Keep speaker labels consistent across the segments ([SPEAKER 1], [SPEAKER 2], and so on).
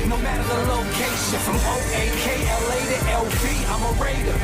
[SPEAKER 1] no matter the location. From O-A-K-L-A to L-V, I'm a Raider.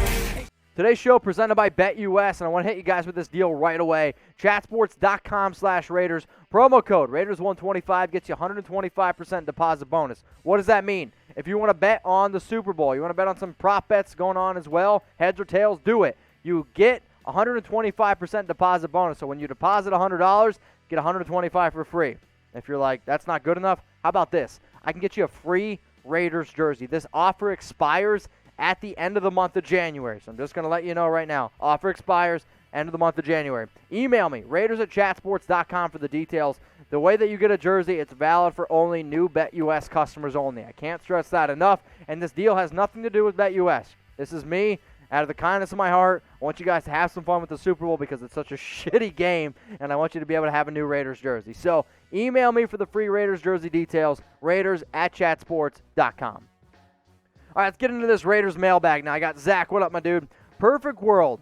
[SPEAKER 2] Today's show presented by BetUS, and I want to hit you guys with this deal right away. Chatsports.com/Raiders. Promo code Raiders125 gets you 125% deposit bonus. What does that mean? If you want to bet on the Super Bowl, you want to bet on some prop bets going on as well, heads or tails, do it. You get 125% deposit bonus. So when you deposit $100, get $125 for free. If you're like, that's not good enough, how about this? I can get you a free Raiders jersey. This offer expires at the end of the month of January. So I'm just going to let you know right now. Offer expires end of the month of January. Email me, Raiders@chatsports.com for the details. The way that you get a jersey, it's valid for only new BetUS customers only. I can't stress that enough. And this deal has nothing to do with BetUS. This is me, out of the kindness of my heart. I want you guys to have some fun with the Super Bowl because it's such a shitty game, and I want you to be able to have a new Raiders jersey. So email me for the free Raiders jersey details, Raiders@chatsports.com. All right, let's get into this Raiders mailbag now. I got Zach. What up, my dude? Perfect world.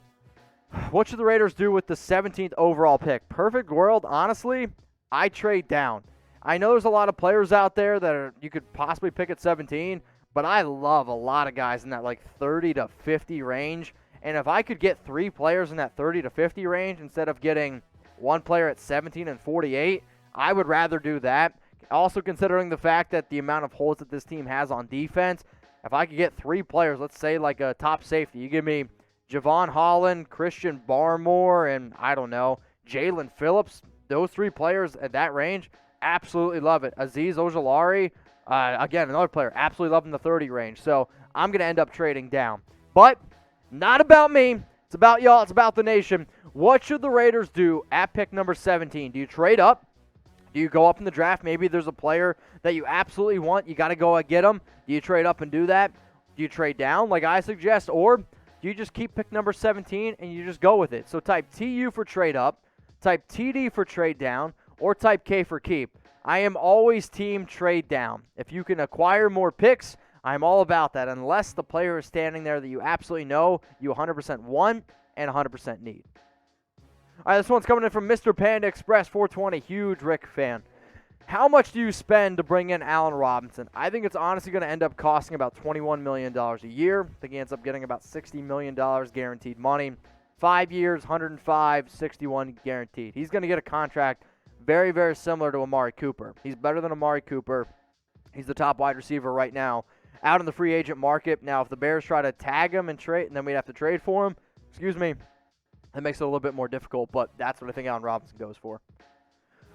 [SPEAKER 2] What should the Raiders do with the 17th overall pick? Perfect world, honestly, I trade down. I know there's a lot of players out there that you could possibly pick at 17, but I love a lot of guys in that like 30 to 50 range. And if I could get 3 players in that 30 to 50 range instead of getting 1 player at 17 and 48, I would rather do that. Also considering the fact that the amount of holes that this team has on defense, if I could get 3 players, let's say like a top safety, you give me Javon Holland, Kristen Barramore, and I don't know, Jalen Phillips, those 3 players at that range, absolutely love it. Azeez Ojulari, again, another player, absolutely love in the 30 range. So I'm going to end up trading down. But not about me. It's about y'all. It's about the nation. What should the Raiders do at pick number 17? Do you trade up? Do you go up in the draft? Maybe there's a player that you absolutely want. You got to go get him. Do you trade up and do that? Do you trade down like I suggest? Or do you just keep pick number 17 and you just go with it? So type TU for trade up, type TD for trade down, or type K for keep. I am always team trade down. If you can acquire more picks, I'm all about that, unless the player is standing there that you absolutely know you 100% want and 100% need. All right, this one's coming in from Mr. Panda Express 420, huge Rick fan. How much do you spend to bring in Allen Robinson? I think it's honestly going to end up costing about $21 million a year. I think he ends up getting about $60 million guaranteed money. 5 years, 105, 61 guaranteed. He's going to get a contract very, very similar to Amari Cooper. He's better than Amari Cooper. He's the top wide receiver right now out in the free agent market. Now, if the Bears try to tag him and trade, and then we'd have to trade for him, that makes it a little bit more difficult, but that's what I think Allen Robinson goes for.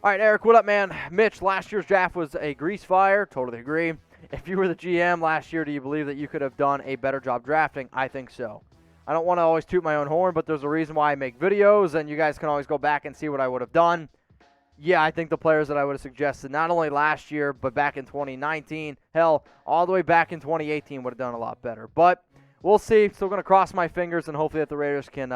[SPEAKER 2] All right, Eric, what up, man? Mitch, last year's draft was a grease fire. Totally agree. If you were the GM last year, do you believe that you could have done a better job drafting? I think so. I don't want to always toot my own horn, but there's a reason why I make videos, and you guys can always go back and see what I would have done. Yeah, I think the players that I would have suggested, not only last year, but back in 2019, hell, all the way back in 2018 would have done a lot better. But we'll see. Still going to cross my fingers, and hopefully that the Raiders can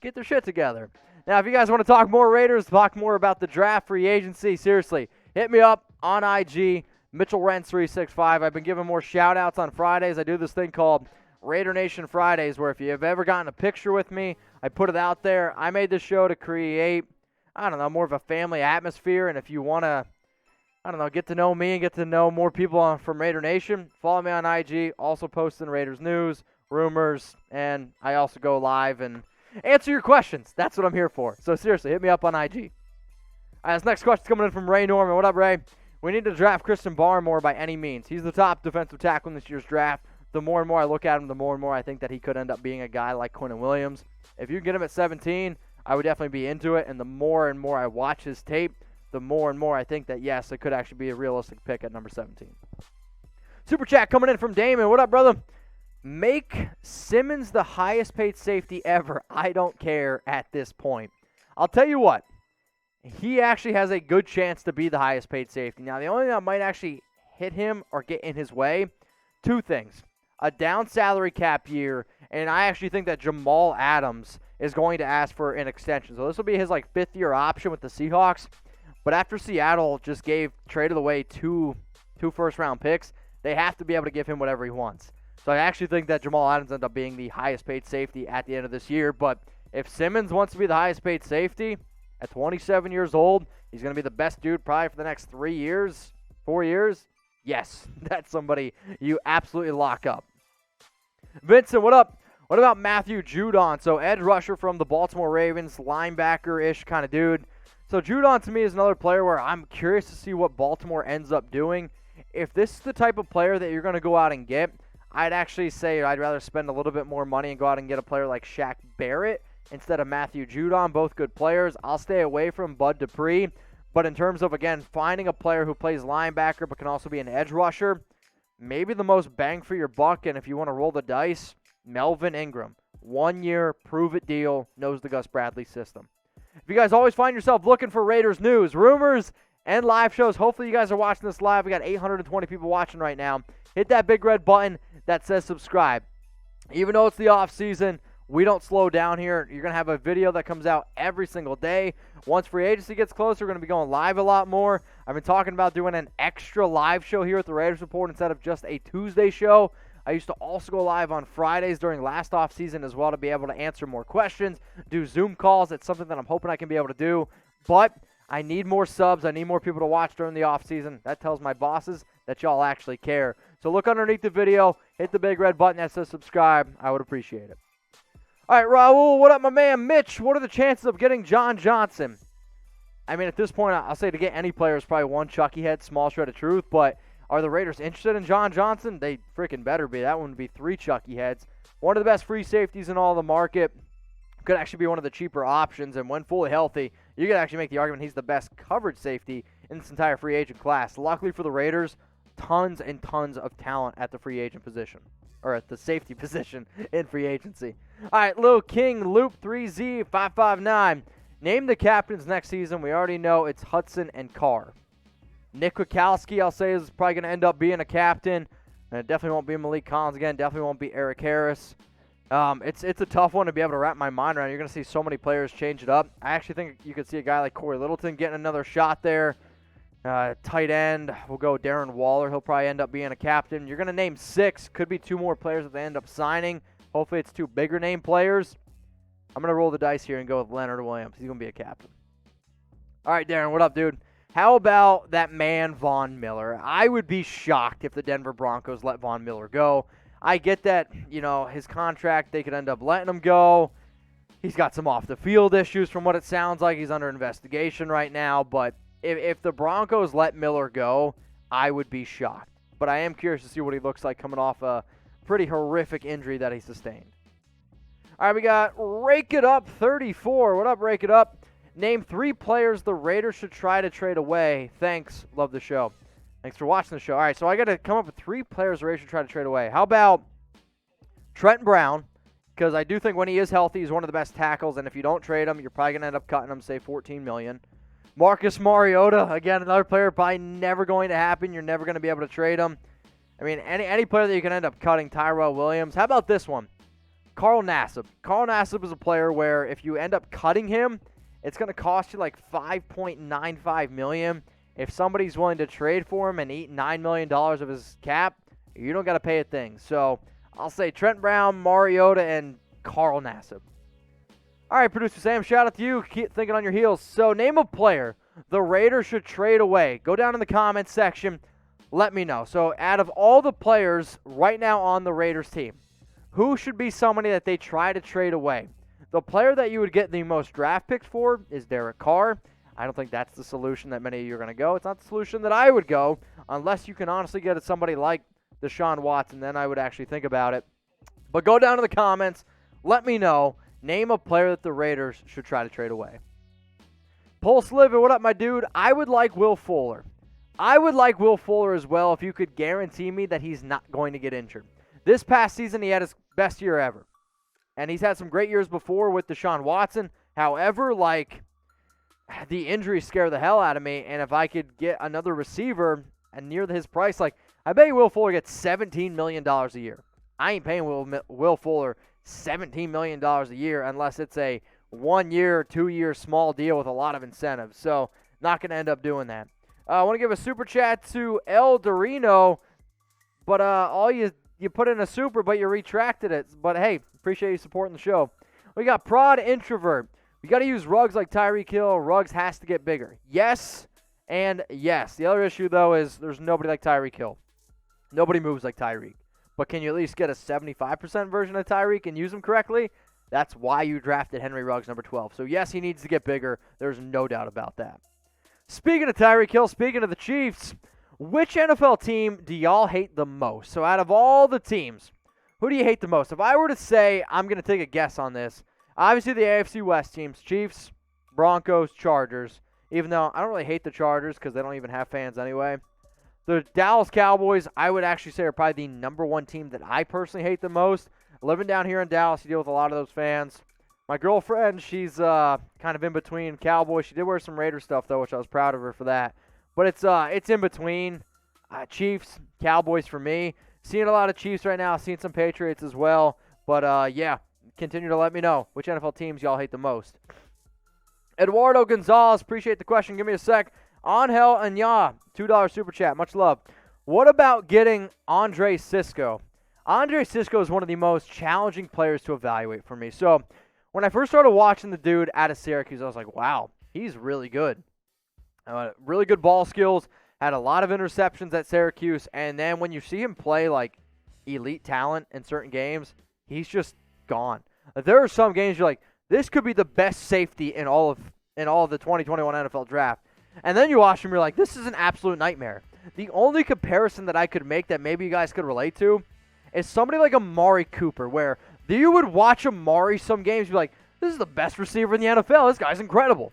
[SPEAKER 2] get their shit together. Now, if you guys want to talk more Raiders, talk more about the draft, free agency, seriously, hit me up on IG, MitchellRents365. I've been giving more shout-outs on Fridays. I do this thing called Raider Nation Fridays, where if you've ever gotten a picture with me, I put it out there. I made this show to create, I don't know, more of a family atmosphere, and if you want to, I don't know, get to know me and get to know more people from Raider Nation, follow me on IG, also posting Raiders news, rumors, and I also go live and answer your questions. That's what I'm here for. So seriously, hit me up on IG. All right, this next question's coming in from Ray Norman. What up, Ray? We need to draft Kristen Barramore by any means. He's the top defensive tackle in this year's draft. The more and more I look at him, the more and more I think that he could end up being a guy like Quinnen Williams. If you get him at 17, I would definitely be into it. And the more and more I watch his tape, the more and more I think that, yes, it could actually be a realistic pick at number 17. Super chat coming in from Damon. What up, brother? Make Simmons the highest paid safety ever. I don't care at this point. I'll tell you what. He actually has a good chance to be the highest paid safety. Now, the only thing that might actually hit him or get in his way, 2 things. A down salary cap year, and I actually think that Jamal Adams is going to ask for an extension. So this will be his 5th year option with the Seahawks. But after Seattle just traded away two first-round picks, they have to be able to give him whatever he wants. So I actually think that Jamal Adams ends up being the highest paid safety at the end of this year. But if Simmons wants to be the highest paid safety at 27 years old, he's going to be the best dude probably for the next 3 years, 4 years. Yes, that's somebody you absolutely lock up. Vincent, what up? What about Matthew Judon? So edge rusher from the Baltimore Ravens, linebacker-ish kind of dude. So Judon to me is another player where I'm curious to see what Baltimore ends up doing. If this is the type of player that you're going to go out and get, I'd actually say I'd rather spend a little bit more money and go out and get a player like Shaq Barrett instead of Matthew Judon. Both good players. I'll stay away from Bud Dupree. But in terms of, again, finding a player who plays linebacker but can also be an edge rusher, maybe the most bang for your buck, and if you want to roll the dice, Melvin Ingram. 1 year, prove-it deal, knows the Gus Bradley system. If you guys always find yourself looking for Raiders news, rumors, and live shows, hopefully you guys are watching this live. We got 820 people watching right now. Hit that big red button that says subscribe. Even though it's the off season, we don't slow down here. You're going to have a video that comes out every single day. Once free agency gets closer, we're going to be going live a lot more. I've been talking about doing an extra live show here at the Raiders Report instead of just a Tuesday show. I used to also go live on Fridays during last off season as well to be able to answer more questions, do Zoom calls. It's something that I'm hoping I can be able to do. But I need more subs. I need more people to watch during the off season. That tells my bosses that y'all actually care. So look underneath the video, hit the big red button that says subscribe. I would appreciate it. All right, Raul, what up, my man? Mitch, what are the chances of getting Jon Johnson? I mean, at this point, I'll say to get any player is probably one Chucky head, small shred of truth, but are the Raiders interested in Jon Johnson? They freaking better be. That one would be 3 Chucky heads. One of the best free safeties in all the market. Could actually be one of the cheaper options, and when fully healthy, you could actually make the argument he's the best coverage safety in this entire free agent class. Luckily for the Raiders, tons and tons of talent at the free agent position, or at the safety position in free agency. All right, Lil King, Loop 3Z559. Name the captains next season. We already know it's Hudson and Carr. Nick Kwiatkowski, I'll say, is probably going to end up being a captain. And it definitely won't be Malik Collins again. Definitely won't be Eric Harris. It's a tough one to be able to wrap my mind around. You're going to see so many players change it up. I actually think you could see a guy like Corey Littleton getting another shot there. Tight end, we'll go Darren Waller. He'll probably end up being a captain. You're going to name 6. Could be 2 more players that they end up signing. Hopefully it's 2 bigger name players. I'm going to roll the dice here and go with Leonard Williams. He's going to be a captain. All right, Darren, what up, dude? How about that man, Von Miller? I would be shocked if the Denver Broncos let Von Miller go. I get that, his contract, they could end up letting him go. He's got some off-the-field issues from what it sounds like. He's under investigation right now. But if the Broncos let Miller go, I would be shocked. But I am curious to see what he looks like coming off a pretty horrific injury that he sustained. All right, we got Rake It Up 34. What up, Rake It Up? Name 3 players the Raiders should try to trade away. Thanks. Love the show. Thanks for watching the show. All right, so I got to come up with 3 players the Raiders should try to trade away. How about Trent Brown? Because I do think when he is healthy, he's one of the best tackles, and if you don't trade him, you're probably going to end up cutting him, say, $14 million. Marcus Mariota, again, another player probably never going to happen. You're never going to be able to trade him. I mean, any player that you can end up cutting, Tyrell Williams. How about this one? Carl Nassib. Carl Nassib is a player where if you end up cutting him, it's going to cost you like $5.95 million. If somebody's willing to trade for him and eat $9 million of his cap, you don't got to pay a thing. So I'll say Trent Brown, Mariota, and Carl Nassib. All right, Producer Sam, shout out to you. Keep thinking on your heels. So name a player the Raiders should trade away. Go down in the comments section. Let me know. So out of all the players right now on the Raiders team, who should be somebody that they try to trade away? The player that you would get the most draft picks for is Derek Carr. I don't think that's the solution that many of you are going to go. It's not the solution that I would go unless you can honestly get somebody like Deshaun Watson. Then I would actually think about it. But go down in the comments. Let me know. Name a player that the Raiders should try to trade away. Pulse Living, what up, my dude? I would like Will Fuller. I would like Will Fuller as well if you could guarantee me that he's not going to get injured. This past season, he had his best year ever. And he's had some great years before with Deshaun Watson. However, the injuries scare the hell out of me. And if I could get another receiver and near his price, I bet Will Fuller gets $17 million a year. I ain't paying Will Fuller $17 million a year unless it's a 1-year, 2-year small deal with a lot of incentives. So not going to end up doing that. I want to give a super chat to El Dorino. But all you put in a super, but you retracted it. But hey, appreciate you supporting the show. We got Prod Introvert. We got to use Ruggs like Tyreek Hill. Ruggs has to get bigger. Yes, And yes, the other issue, though, is there's nobody like Tyreek Hill. Nobody moves like Tyreek. But can you at least get a 75% version of Tyreek and use him correctly? That's why you drafted Henry Ruggs number 12. So, yes, he needs to get bigger. There's no doubt about that. Speaking of Tyreek Hill, speaking of the Chiefs, which NFL team do y'all hate the most? So, out of all the teams, who do you hate the most? If I were to say, I'm going to take a guess on this, obviously the AFC West teams, Chiefs, Broncos, Chargers, even though I don't really hate the Chargers because they don't even have fans anyway. The Dallas Cowboys, I would actually say, are probably the number one team that I personally hate the most. Living down here in Dallas, you deal with a lot of those fans. My girlfriend, she's kind of in between Cowboys. She did wear some Raiders stuff, though, which I was proud of her for that. But it's in between Chiefs, Cowboys for me. Seeing a lot of Chiefs right now, seeing some Patriots as well. But, yeah, continue to let me know which NFL teams y'all hate the most. Eduardo Gonzalez, appreciate the question. Give me a sec. Angel Anya, $2 super chat. Much love. What about getting Andre Cisco? Andre Cisco is one of the most challenging players to evaluate for me. So when I first started watching the dude out of Syracuse, I was like, wow, he's really good. Really good ball skills. Had a lot of interceptions at Syracuse. And then when you see him play like elite talent in certain games, he's just gone. There are some games you're like, this could be the best safety in all of the 2021 NFL draft. And then you watch him, you're like, this is an absolute nightmare. The only comparison that I could make that maybe you guys could relate to is somebody like Amari Cooper, where you would watch Amari some games, you're like, this is the best receiver in the NFL. This guy's incredible.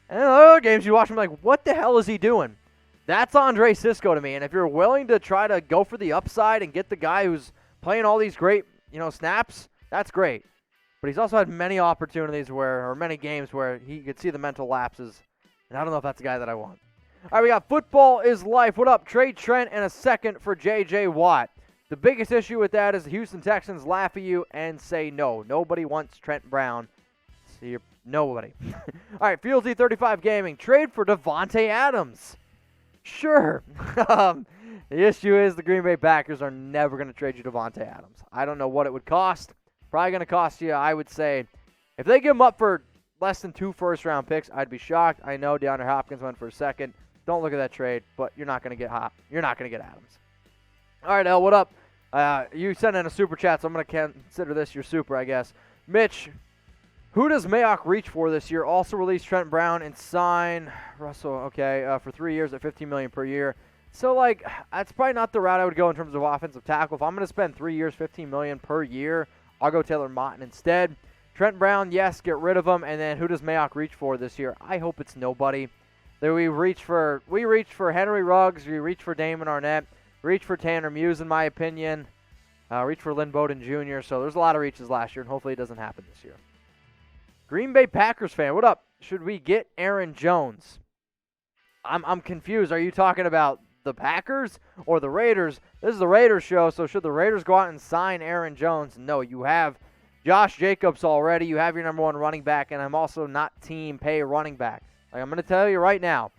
[SPEAKER 2] And then other games you watch him like, what the hell is he doing? That's Andre Cisco to me. And if you're willing to try to go for the upside and get the guy who's playing all these great, snaps, that's great. But he's also had many opportunities or many games where he could see the mental lapses. And I don't know if that's the guy that I want. All right, we got Football is Life. What up? Trade Trent and a second for J.J. Watt. The biggest issue with that is the Houston Texans laugh at you and say no. Nobody wants Trent Brown. See, nobody. All right, Fieldsy35 Gaming. Trade for Devante Adams. Sure. The issue is the Green Bay Packers are never going to trade you Devante Adams. I don't know what it would cost. Probably going to cost you, I would say, if they give him up for less than 2 first-round picks, I'd be shocked. I know DeAndre Hopkins went for a second. Don't look at that trade, but you're not going to get You're not going to get Adams. All right, El, what up? You sent in a super chat, so I'm going to consider this your super, I guess. Mitch, who does Mayock reach for this year? Also release Trent Brown and sign Russell, for 3 years at $15 million per year. So, that's probably not the route I would go in terms of offensive tackle. If I'm going to spend 3 years, $15 million per year, I'll go Taylor Motton instead. Trent Brown, yes, get rid of him. And then who does Mayock reach for this year? I hope it's nobody. We reach for Henry Ruggs. We reach for Damon Arnett. Reach for Tanner Muse, in my opinion. Reach for Lynn Bowden Jr. So there's a lot of reaches last year, and hopefully it doesn't happen this year. Green Bay Packers fan, what up? Should we get Aaron Jones? I'm confused. Are you talking about the Packers or the Raiders? This is the Raiders show, so should the Raiders go out and sign Aaron Jones? No, you have Josh Jacobs already. You have your number one running back, and I'm also not team pay running back. I'm going to tell you right now,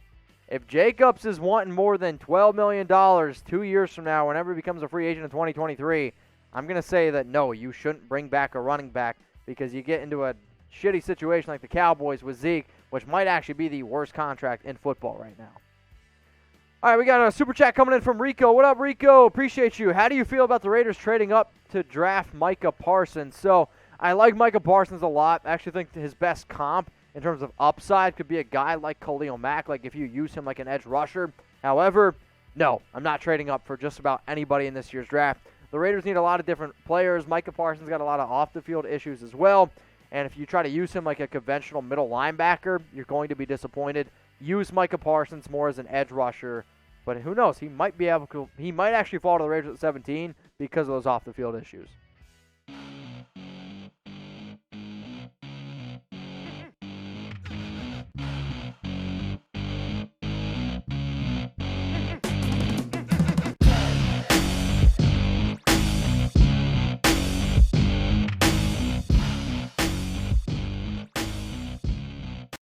[SPEAKER 2] if Jacobs is wanting more than $12 million 2 years from now, whenever he becomes a free agent in 2023, I'm going to say that no, you shouldn't bring back a running back because you get into a shitty situation like the Cowboys with Zeke, which might actually be the worst contract in football right now. All right, we got a super chat coming in from Rico. What up, Rico? Appreciate you. How do you feel about the Raiders trading up to draft Micah Parsons? So I like Micah Parsons a lot. I actually think his best comp in terms of upside could be a guy like Khalil Mack, like if you use him like an edge rusher. However, no, I'm not trading up for just about anybody in this year's draft. The Raiders need a lot of different players. Micah Parsons got a lot of off-the-field issues as well. And if you try to use him like a conventional middle linebacker, you're going to be disappointed. Use Micah Parsons more as an edge rusher. But who knows? He might actually fall to the Raiders at 17 because of those off-the-field issues.